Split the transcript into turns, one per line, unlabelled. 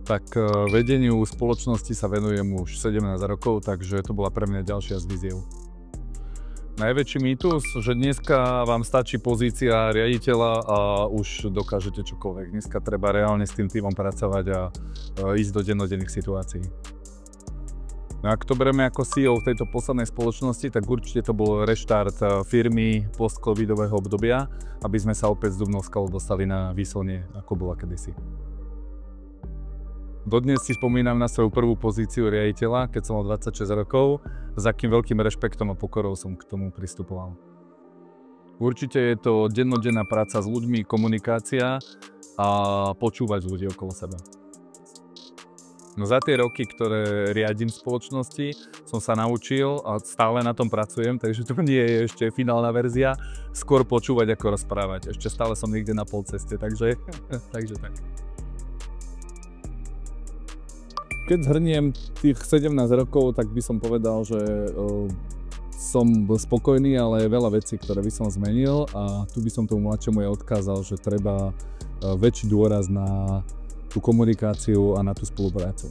Tak vedeniu spoločnosti sa venujem už 17 rokov, takže to bola pre mňa ďalšia z víziev. Najväčší mýtus, že dneska vám stačí pozícia riaditeľa a už dokážete čokoľvek. Dneska treba reálne s tým tímom pracovať a ísť do dennodenných situácií. No ak to bereme ako CEO v tejto poslednej spoločnosti, tak určite to bol reštart firmy post-covidového obdobia, aby sme sa opäť z Dubnovskal dostali na výslnie, ako bola kedysi. Dodnes si spomínam na svoju prvú pozíciu riaditeľa, keď som mal 26 rokov, s akým veľkým rešpektom a pokorou som k tomu pristupoval. Určite je to dennodenná práca s ľuďmi, komunikácia a počúvať ľudí okolo seba. No za tie roky, ktoré riadím spoločnosti, som sa naučil a stále na tom pracujem, takže to nie je ešte finálna verzia, skôr počúvať ako rozprávať. Ešte stále som niekde na polceste, takže tak. Keď zhrniem tých 17 rokov, tak by som povedal, že som bol spokojný, ale je veľa vecí, ktoré by som zmenil a tu by som tomu mladšiemu aj odkázal, že treba väčší dôraz na tú komunikáciu a na tú spoluprácu.